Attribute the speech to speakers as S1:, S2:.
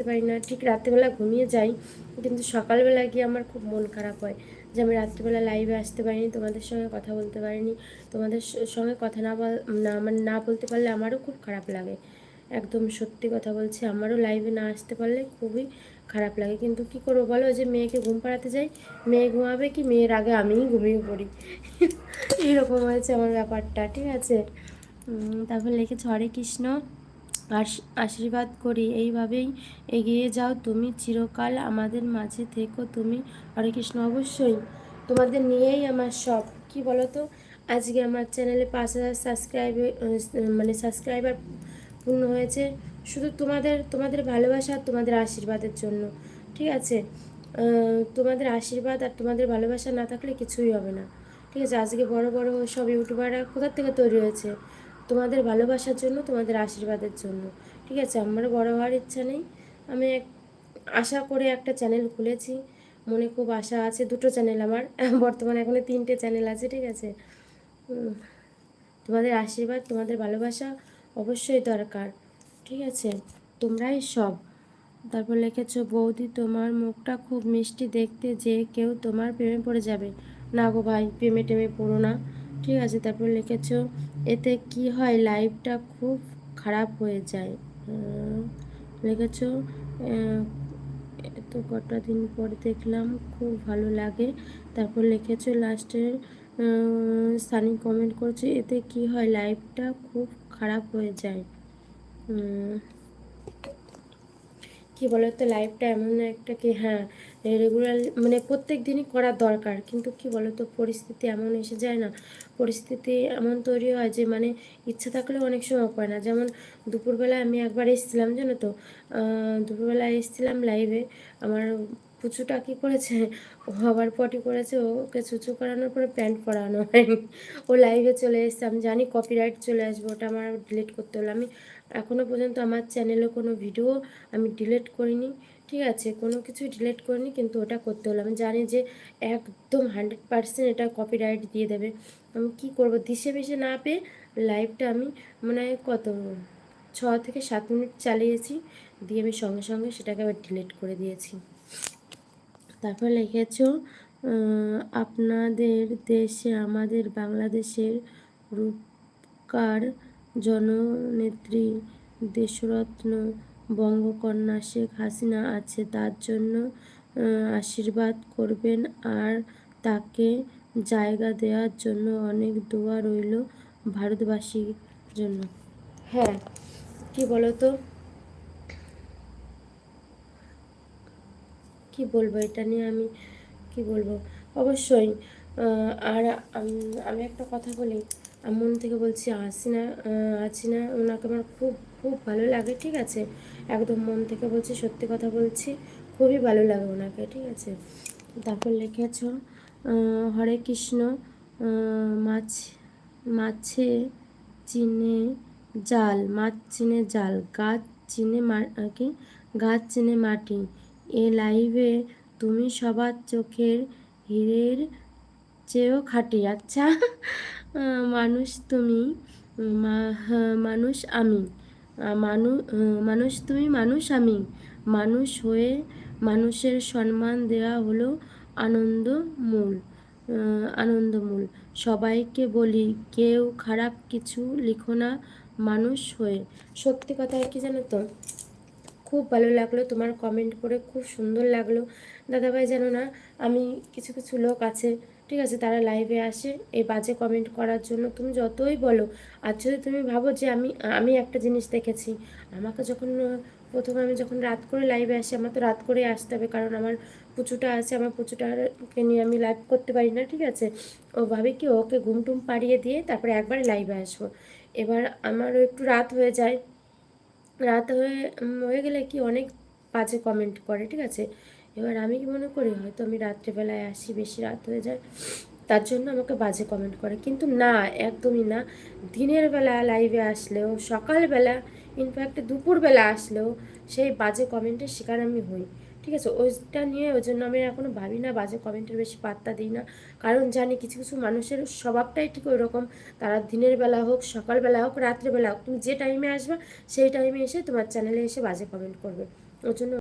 S1: পারি না, ঠিক রাত্রেবেলা ঘুমিয়ে যাই, কিন্তু সকালবেলা গিয়ে আমার খুব মন খারাপ হয় যে আমি রাত্রিবেলা লাইভে আসতে পারিনি, তোমাদের সঙ্গে কথা বলতে পারিনি। তোমাদের সঙ্গে কথা না বলতে পারলে আমারও খুব খারাপ লাগে। একদম সত্যি কথা বলছি, আমারও লাইভে না আসতে পারলে খুবই খারাপ লাগে। কিন্তু কি করবো বলো, যে মেয়েকে ঘুম পাড়াতে যাই, মেয়ে ঘুমাবে কি, মেয়ের আগে আমিই ঘুমিয়ে পড়ি। এইরকম হয়েছে আমার ব্যাপারটা, ঠিক আছে। তারপর লিখেছে হরে কৃষ্ণ, আশীর্বাদ করি এইভাবেই এগিয়ে যাও তুমি, চিরকাল আমাদের মাঝে থেকো তুমি। হরে কৃষ্ণ। অবশ্যই তোমাদের নিয়েই আমার সব। কি বলো তো, আজকে আমার চ্যানেলে 5,000 সাবস্ক্রাইবার পূর্ণ হয়েছে শুধু তোমাদের ভালোবাসা আর তোমাদের আশীর্বাদের জন্য, ঠিক আছে। তোমাদের আশীর্বাদ আর তোমাদের ভালোবাসা না থাকলে কিছুই হবে না, ঠিক আছে। আজকে বড় বড় সব ইউটিউবাররা কোথা থেকে তৈরি হয়েছে? তোমাদের ভালোবাসার জন্য, তোমাদের আশীর্বাদের জন্য, ঠিক আছে। আমারও বড় হওয়ার ইচ্ছা নেই। আমি আশা করে একটা চ্যানেল খুলেছি, মনে খুব আশা আছে। দুটো চ্যানেল আমার বর্তমানে, এখনো 3টে চ্যানেল আছে, ঠিক আছে। তোমাদের আশীর্বাদ, তোমাদের ভালোবাসা অবশ্যই দরকার, ঠিক আছে। তোমরাই সব। তারপর লিখেছো বৌদি তোমার মুখটা খুব মিষ্টি দেখতে, যে কেউ তোমার প্রেমে পড়ে যাবে। না গো ভাই, প্রেমে টেমে পড়ো না, ঠিক আছে। তারপর লিখেছো এতে কি হয়, লাইফটা খুব খারাপ হয়ে যায়। লিখেছো তো কটা দিন পর দেখলাম, খুব ভালো লাগে। তারপর লিখেছো লাস্টের সানি কমেন্ট করছে এতে কি হয়, লাইফটা খুব খারাপ হয়ে যায়। কি বলতো, লাইফটা এমন একটা কি, হ্যাঁ রেগুলার মানে প্রত্যেক দিনই করার দরকার, কিন্তু কি বলতো পরিস্থিতি এমন এসে যায় না, পরিস্থিতি এমন তৈরি হয় যে মানে ইচ্ছা থাকলেও অনেক সময় করে না। যেমন দুপুরবেলা আমি একবার এসেছিলাম, জানো তো, দুপুরবেলা এসেছিলাম লাইভে, আমার পুচুটা কী করেছে, ও আবার পটি করেছে, ওকে চুচু করানোর পরে প্যান্ট পরানো হয়নি, ও লাইভে চলে এসেছে। আমি জানি কপিরাইট চলে আসবে, ওটা আমার ডিলিট করতে হলো। আমি এখনও পর্যন্ত আমার চ্যানেলে কোনো ভিডিও আমি ডিলিট করিনি, ঠিক আছে, কোনো কিছু ডিলিট করিনি, কিন্তু ওটা করতে হলো। আমি জানি যে একদম 100% এটা কপিরাইট দিয়ে দেবে। আমি কি করব, দিশে পিষে না পেয়ে লাইভটা আমি মনে হয় কত 6 থেকে 7 মিনিট চালিয়েছি, দিয়ে আমি সঙ্গে সঙ্গে সেটাকে আবার ডিলিট করে দিয়েছি। তারপর লিখেছো আপনাদের দেশে আমাদের বাংলাদেশের রূপকার জননেত্রী দেশরত্ন বঙ্গকন্যা শেখ হাসিনা আছে, তার জন্য আশীর্বাদ করবেন আর তাকে জায়গা দেওয়ার জন্য অনেক দোয়া রইল ভারতবাসীর জন্য। হ্যাঁ, কি বলো তো, কি বলবো এটা নিয়ে আমি, কি বলবো। অবশ্যই আর আমি একটা কথা বলি, আমি মন থেকে বলছি, হাসিনা ওনাকে আমার খুব খুব ভালো লাগে, ঠিক আছে। একদম মন থেকে বলছি, সত্যি কথা বলছি, খুবই ভালো লাগে ওনাকে, ঠিক আছে। তারপর লিখেছ হরে কৃষ্ণ, মাছ মাছে চিনে মাছ চিনে জাল, গাছ চিনে কি, গাছ চিনে মাটি। এ লাইভে তুমি সবার চোখের হীরের চেয়েও খাঁটি। আচ্ছা, মানুষ তুমি, মানুষ আমি, মানুষ তুমি, মানুষ আমি, মানুষ হয়ে মানুষের সম্মান দেওয়া হলো আনন্দমূল। আনন্দমূল। সবাইকে বলি কেউ খারাপ কিছু লিখো না মানুষ হয়ে। সত্যি কথা কি জানো তো, খুব ভালো লাগলো তোমার কমেন্ট করে, খুব সুন্দর লাগলো দাদাভাই। জানো না, আমি কিছু কিছু লোক আছে, ঠিক আছে, তারা লাইভে আসে এই বাজে কমেন্ট করার জন্য। তুমি যতই বলো, আর যদি তুমি ভাবো যে আমি একটা জিনিস দেখেছি, আমাকে যখন প্রথমে আমি যখন রাত করে লাইভে আসি, আমার তো রাত করে আসতে হবে, কারণ আমার পুচুটা আছে, আমার পুচুটাকে নিয়ে আমি লাইভ করতে পারি না, ঠিক আছে। ও ভাবে কি, ওকে ঘুম টুম পাড়িয়ে দিয়ে তারপরে একবার লাইভে আসবো। এবার আমারও একটু রাত হয়ে যায়, রাত হয়ে গেলে কি অনেক বাজে কমেন্ট করে, ঠিক আছে। এবার আমি কি মনে করি, হয়তো আমি রাত্রেবেলায় আসি, বেশি রাত হয়ে যায়, তার জন্য আমাকে বাজে কমেন্ট করে। কিন্তু না, একদমই না। দিনের বেলা লাইভে আসলেও, সকালবেলা, ইনফ্যাক্ট দুপুরবেলা আসলেও সেই বাজে কমেন্টের শিকার আমি হই, ঠিক আছে। ওইটা নিয়ে ওই জন্য আমি এখনও ভাবি না, বাজে কমেন্টের বেশি পাত্তা দিই না, কারণ জানি কিছু কিছু মানুষের স্বভাবটাই ঠিক ওই রকম। তারা দিনের বেলা হোক, সকালবেলা হোক, রাত্রেবেলা হোক, তুমি যে টাইমে আসবে সেই টাইমে এসে তোমার চ্যানেলে এসে বাজে কমেন্ট করবে। ওর জন্য